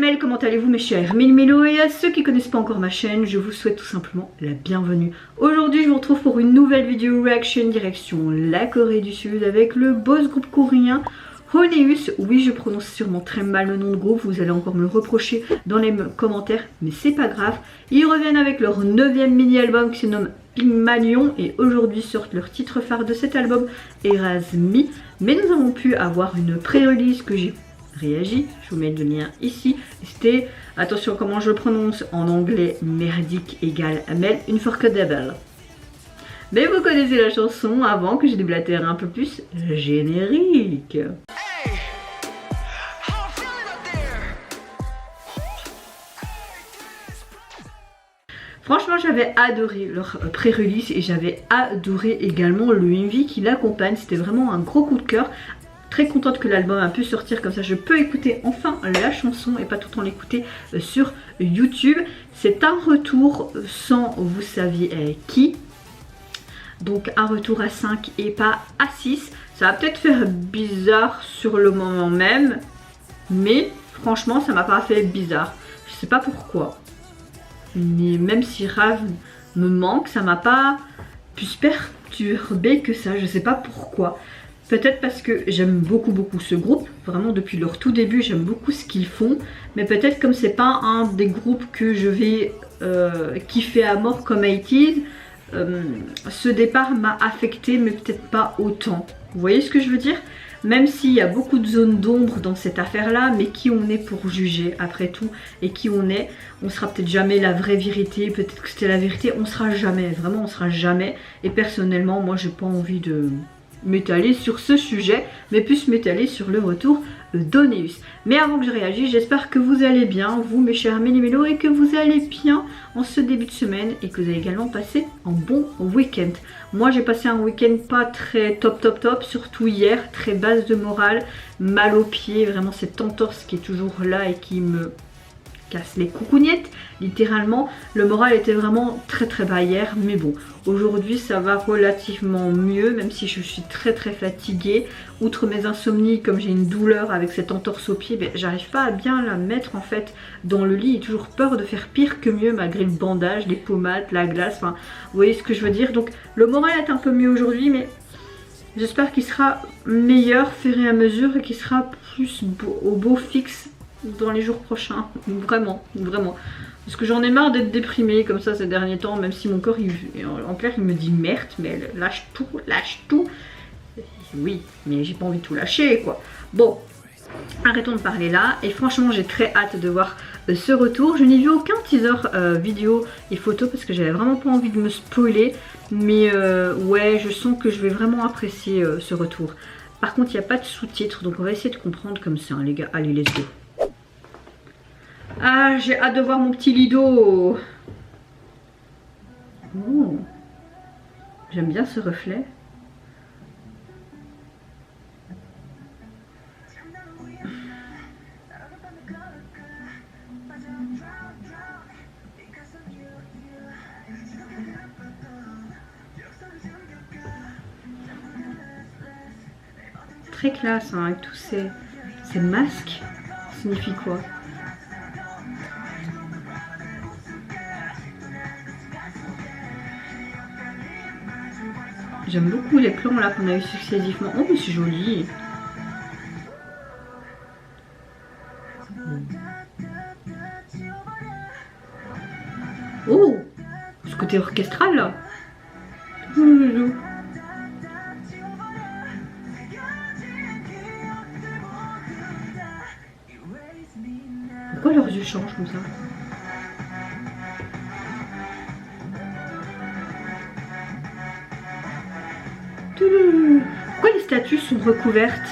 Mel, comment allez-vous mes chers Mélo, et à ceux qui connaissent pas encore ma chaîne, je vous souhaite tout simplement la bienvenue. Aujourd'hui je vous retrouve pour une nouvelle vidéo reaction direction la Corée du Sud avec le boss groupe coréen Honeus. Oui, je prononce sûrement très mal le nom de groupe, vous allez encore me le reprocher dans les commentaires, mais c'est pas grave. Ils reviennent avec leur 9e mini-album qui se nomme Pygmalion et aujourd'hui sortent leur titre phare de cet album, Erasmi. Mais nous avons pu avoir une pré-release que j'ai réagi, je vous mets le lien ici. C'était, attention comment je le prononce en anglais merdique égale Mel Unforgettable. Mais vous connaissez la chanson avant que je déblatère un peu plus générique. Franchement j'avais adoré leur pré-release et j'avais adoré également le MV qui l'accompagne, c'était vraiment un gros coup de cœur. Très contente que l'album a pu sortir, comme ça je peux écouter enfin la chanson et pas tout le temps l'écouter sur YouTube. C'est un retour sans vous saviez qui. Donc un retour à 5 et pas à 6. Ça va peut-être faire bizarre sur le moment même, mais franchement ça m'a pas fait bizarre. Je sais pas pourquoi. Mais même si Rav me manque, ça m'a pas plus perturbé que ça. Je sais pas pourquoi. Peut-être parce que j'aime beaucoup ce groupe, vraiment depuis leur tout début j'aime beaucoup ce qu'ils font, mais peut-être comme c'est pas un des groupes que je vais kiffer à mort comme 80's, ce départ m'a affecté mais peut-être pas autant. Vous voyez ce que je veux dire? Même s'il y a beaucoup de zones d'ombre dans cette affaire là, mais qui on est pour juger après tout, et qui on sera peut-être jamais la vraie vérité, peut-être que c'était la vérité, on sera jamais, vraiment on sera jamais, et personnellement moi j'ai pas envie de m'étaler sur ce sujet, mais plus m'étaler sur le retour d'Honeus. Mais avant que je réagisse, j'espère que vous allez bien, vous mes chers Mélo, et que vous allez bien en ce début de semaine et que vous avez également passé un bon week-end. Moi j'ai passé un week-end pas très top, surtout hier, très basse de morale, mal aux pieds, vraiment cette entorse qui est toujours là et qui me casse les coucougnettes, littéralement. Le moral était vraiment très bas hier, mais bon, aujourd'hui ça va relativement mieux, même si je suis très fatiguée. Outre mes insomnies, comme j'ai une douleur avec cette entorse au pied, ben, j'arrive pas à bien la mettre en fait dans le lit. J'ai toujours peur de faire pire que mieux malgré le bandage, les pommades, la glace, enfin vous voyez ce que je veux dire. Donc le moral est un peu mieux aujourd'hui, mais j'espère qu'il sera meilleur au fur et à mesure et qu'il sera plus au beau fixe dans les jours prochains, vraiment parce que j'en ai marre d'être déprimée comme ça ces derniers temps, même si mon corps en clair il me dit merde, mais lâche tout, oui mais j'ai pas envie de tout lâcher quoi. Bon, arrêtons de parler là, et franchement j'ai très hâte de voir ce retour. Je n'ai vu aucun teaser vidéo et photo parce que j'avais vraiment pas envie de me spoiler, mais ouais je sens que je vais vraiment apprécier ce retour. Par contre il n'y a pas de sous-titres, donc on va essayer de comprendre comme ça hein, les gars, allez let's go. Ah, j'ai hâte de voir mon petit lido. Oh. J'aime bien ce reflet. Très classe hein, avec tous ces masques. Ça signifie quoi? J'aime beaucoup les plans là qu'on a eu successivement. Oh mais c'est joli. Oh, ce côté orchestral là. Pourquoi leurs yeux changent comme ça? Pourquoi les statues sont recouvertes?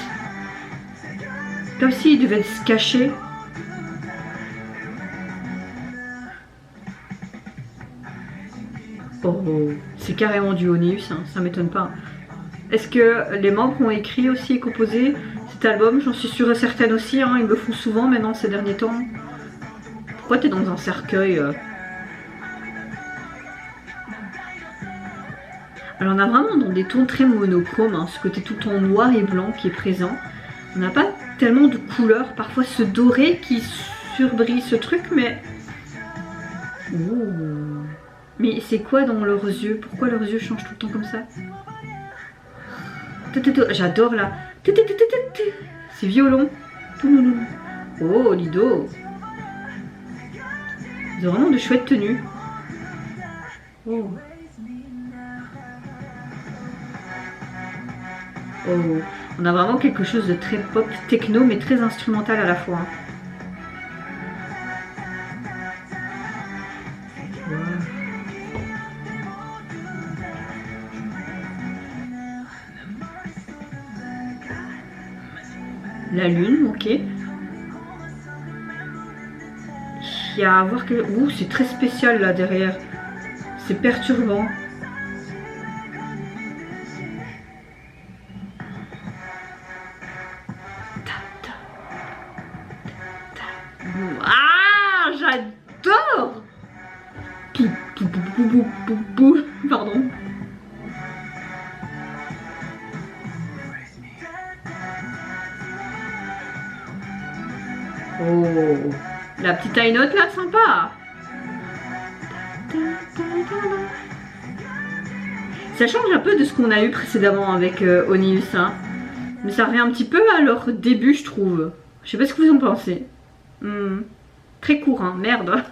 Comme s'ils devaient se cacher. Oh, c'est carrément du Honeus, hein, ça m'étonne pas. Est-ce que les membres ont écrit aussi et composé cet album? J'en suis sûre et certaine aussi, hein, ils me le font souvent maintenant ces derniers temps. Pourquoi t'es dans un cercueil Alors on a vraiment dans des tons très monochromes, hein, ce côté tout en noir et blanc qui est présent. On n'a pas tellement de couleurs, parfois ce doré qui perturberie ce truc, mais... Ouh. Mais c'est quoi dans leurs yeux? Pourquoi leurs yeux changent tout le temps comme ça? J'adore là. C'est violon. Oh, Lido. Ils ont vraiment de chouettes tenues. Oh. Oh. On a vraiment quelque chose de très pop, techno, mais très instrumental à la fois. La lune, ok. Il y a à voir que... Ouh, c'est très spécial là derrière. C'est perturbant. Ah, j'adore. Pardon. Oh, la petite high note là, sympa. Ça change un peu de ce qu'on a eu précédemment avec Onius, hein. Mais ça revient un petit peu à leur début, je trouve. Je sais pas ce que vous en pensez. Très court, hein, merde.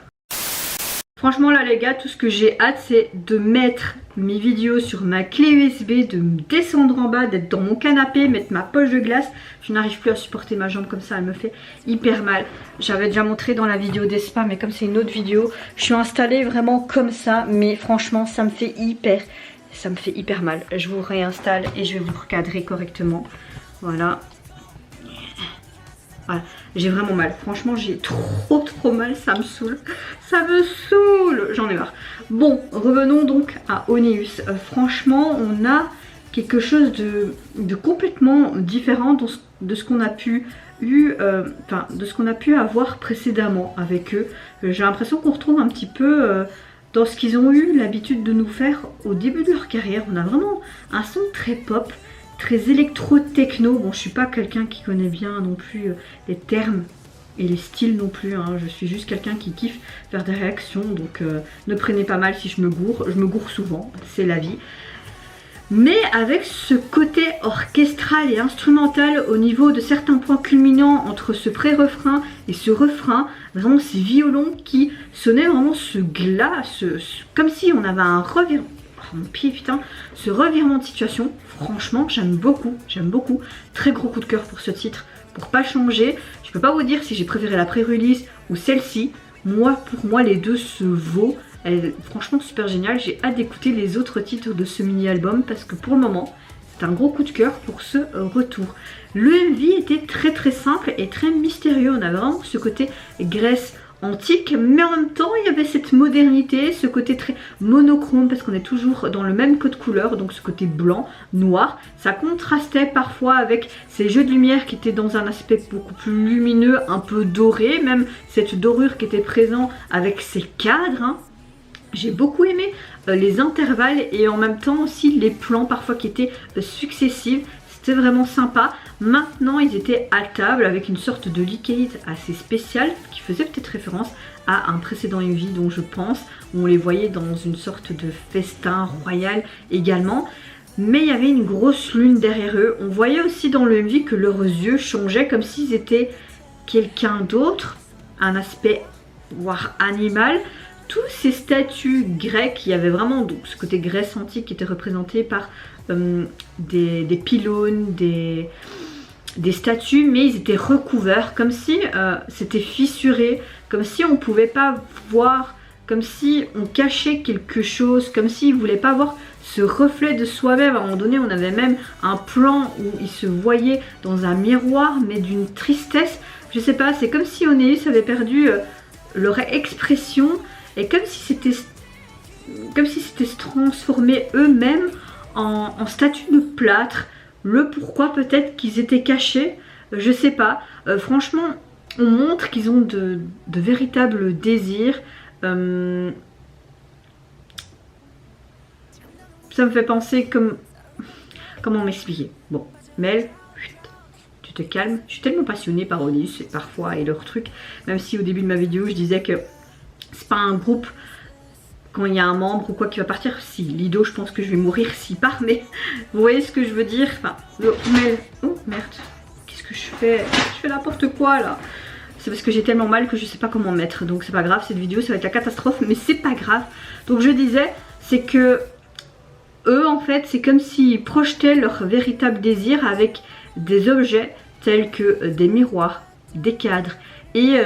Franchement là les gars, tout ce que j'ai hâte c'est de mettre mes vidéos sur ma clé USB, de me descendre en bas, d'être dans mon canapé, mettre ma poche de glace. Je n'arrive plus à supporter ma jambe comme ça, elle me fait hyper mal. J'avais déjà montré dans la vidéo des spas, mais comme c'est une autre vidéo, je suis installée vraiment comme ça. Mais franchement ça me fait hyper mal. Je vous réinstalle et je vais vous recadrer correctement. Voilà. Voilà, j'ai vraiment mal. Franchement, j'ai trop mal. Ça me saoule. Ça me saoule. J'en ai marre. Bon, revenons donc à Onius. Franchement, on a quelque chose de complètement différent de ce qu'on a pu de ce qu'on a pu avoir précédemment avec eux. J'ai l'impression qu'on retrouve un petit peu dans ce qu'ils ont eu l'habitude de nous faire au début de leur carrière. On a vraiment un son très pop, très électro-techno. Bon, je suis pas quelqu'un qui connaît bien non plus les termes et les styles non plus, hein. Je suis juste quelqu'un qui kiffe faire des réactions, donc ne prenez pas mal si je me gourre souvent, c'est la vie. Mais avec ce côté orchestral et instrumental au niveau de certains points culminants entre ce pré-refrain et ce refrain, vraiment ces violons qui sonnaient vraiment ce glas, comme si on avait un revirement. Oh, mon pied putain, ce revirement de situation, franchement j'aime beaucoup, très gros coup de cœur pour ce titre, pour pas changer. Je peux pas vous dire si j'ai préféré la pré-release ou celle-ci, pour moi les deux se vaut. Elle est franchement super géniale, j'ai hâte d'écouter les autres titres de ce mini-album parce que pour le moment c'est un gros coup de cœur pour ce retour. Le MV était très simple et très mystérieux, on avait vraiment ce côté Grèce antique, mais en même temps il y avait cette modernité, ce côté très monochrome parce qu'on est toujours dans le même code couleur, donc ce côté blanc, noir, ça contrastait parfois avec ces jeux de lumière qui étaient dans un aspect beaucoup plus lumineux, un peu doré, même cette dorure qui était présente avec ces cadres, hein. J'ai beaucoup aimé les intervalles et en même temps aussi les plans parfois qui étaient successifs. C'était vraiment sympa. Maintenant ils étaient à table avec une sorte de liquide assez spécial qui faisait peut-être référence à un précédent MV dont je pense. On les voyait dans une sorte de festin royal également. Mais il y avait une grosse lune derrière eux. On voyait aussi dans le MV que leurs yeux changeaient comme s'ils étaient quelqu'un d'autre. Un aspect voire animal. Tous ces statues grecques, il y avait vraiment donc ce côté Grèce antique qui était représenté par des pylônes, des statues, mais ils étaient recouverts, comme si c'était fissuré, comme si on ne pouvait pas voir, comme si on cachait quelque chose, comme s'ils ne voulaient pas voir ce reflet de soi-même. À un moment donné, on avait même un plan où ils se voyaient dans un miroir, mais d'une tristesse. Je sais pas, c'est comme si Onius avait perdu leur expression. Et comme si c'était se transformer eux-mêmes en statues de plâtre. Le pourquoi peut-être qu'ils étaient cachés, je sais pas. Franchement, on montre qu'ils ont de véritables désirs. Ça me fait penser comme... Comment m'expliquer? Bon, Mel, tu te calmes. Je suis tellement passionnée par Oneus parfois et leurs trucs, même si au début de ma vidéo je disais que c'est pas un groupe quand il y a un membre ou quoi qui va partir. Si, Lido, je pense que je vais mourir s'il part, mais vous voyez ce que je veux dire. Enfin, oh merde, qu'est-ce que je fais? Je fais n'importe quoi là. C'est parce que j'ai tellement mal que je sais pas comment mettre, donc c'est pas grave, cette vidéo ça va être la catastrophe, mais c'est pas grave. Donc je disais, c'est que eux en fait, c'est comme s'ils projetaient leur véritable désir avec des objets tels que des miroirs, des cadres, et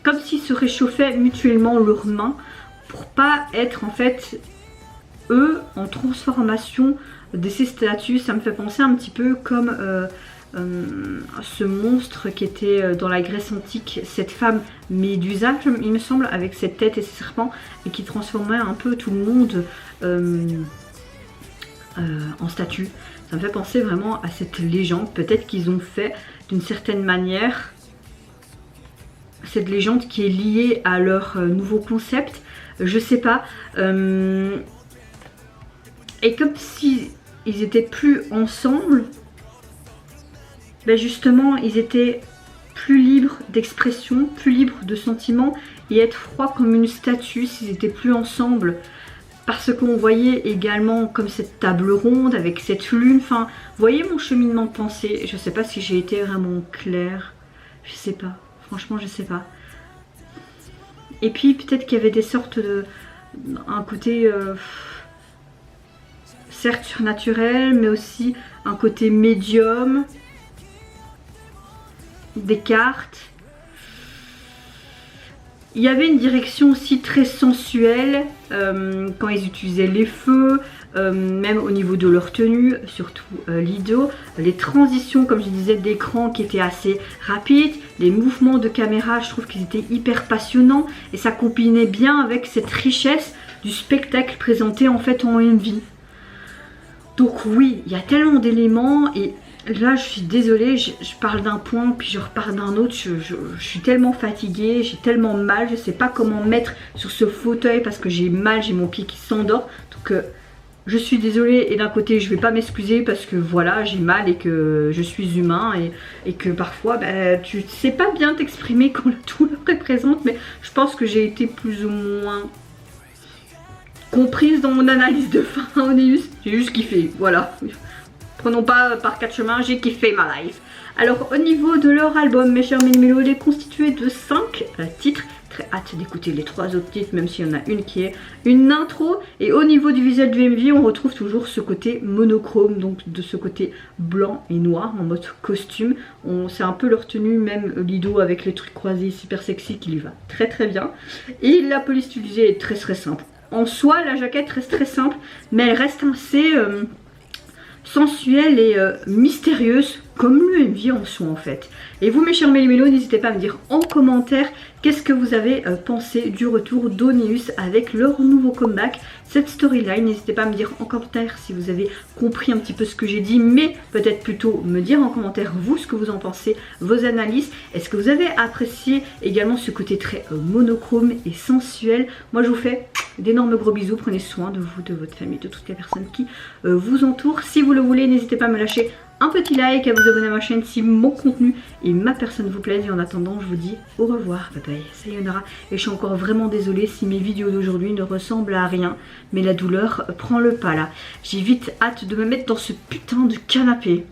comme s'ils se réchauffaient mutuellement leurs mains pour pas être en fait eux en transformation de ces statues. Ça me fait penser un petit peu comme ce monstre qui était dans la Grèce antique, cette femme Médusa il me semble, avec cette tête et ses serpents, et qui transformait un peu tout le monde en statue. Ça me fait penser vraiment à cette légende. Peut-être qu'ils ont fait d'une certaine manière cette légende qui est liée à leur nouveau concept, je sais pas, et comme si ils étaient plus ensemble, ben justement ils étaient plus libres d'expression, plus libres de sentiments, et être froids comme une statue s'ils étaient plus ensemble, parce qu'on voyait également comme cette table ronde avec cette lune. Enfin, vous voyez mon cheminement de pensée. Je sais pas si j'ai été vraiment claire, je sais pas, franchement je sais pas. Et puis peut-être qu'il y avait des sortes de... un côté certes surnaturel, mais aussi un côté médium, des cartes. Il y avait une direction aussi très sensuelle quand ils utilisaient les feux, même au niveau de leur tenue, surtout Lido. Les transitions, comme je disais, d'écran qui étaient assez rapides. Les mouvements de caméra, je trouve qu'ils étaient hyper passionnants. Et ça combinait bien avec cette richesse du spectacle présenté en fait en MV. Donc oui, il y a tellement d'éléments, et là je suis désolée, je parle d'un point puis je repars d'un autre. Je suis tellement fatiguée, j'ai tellement mal, je sais pas comment mettre sur ce fauteuil parce que j'ai mal, j'ai mon pied qui s'endort. Donc je suis désolée, et d'un côté je vais pas m'excuser parce que voilà, j'ai mal et que je suis humain, et que parfois tu sais pas bien t'exprimer quand la douleur est présente, mais je pense que j'ai été plus ou moins comprise dans mon analyse de fin Oneus. J'ai juste kiffé, voilà. Prenons pas par quatre chemins, j'ai kiffé ma life. Alors au niveau de leur album, mes chers Méli-Mélo, il est constitué de 5 titres. Très hâte d'écouter les 3 autres titres, même s'il y en a une qui est une intro. Et au niveau du visuel du MV, on retrouve toujours ce côté monochrome, donc de ce côté blanc et noir en mode costume. C'est un peu leur tenue, même Lido avec les trucs croisés super sexy qui lui va très très bien. Et la police utilisée est très très simple. En soi, la jaquette reste très simple, mais elle reste assez sensuelle et mystérieuse, comme le MV en soi en fait. Et vous mes chers Méli-Mélo, n'hésitez pas à me dire en commentaire qu'est-ce que vous avez pensé du retour d'Oneus avec leur nouveau comeback, cette storyline. N'hésitez pas à me dire en commentaire si vous avez compris un petit peu ce que j'ai dit, mais peut-être plutôt me dire en commentaire vous ce que vous en pensez, vos analyses. Est-ce que vous avez apprécié également ce côté très monochrome et sensuel? Moi je vous fais d'énormes gros bisous, prenez soin de vous, de votre famille, de toutes les personnes qui vous entourent. Si vous le voulez, n'hésitez pas à me lâcher un petit like, à vous abonner à ma chaîne si mon contenu et ma personne vous plaisent. Et en attendant, je vous dis au revoir, bye bye, sayonara. Et je suis encore vraiment désolée si mes vidéos d'aujourd'hui ne ressemblent à rien, mais la douleur prend le pas là. J'ai vite hâte de me mettre dans ce putain de canapé.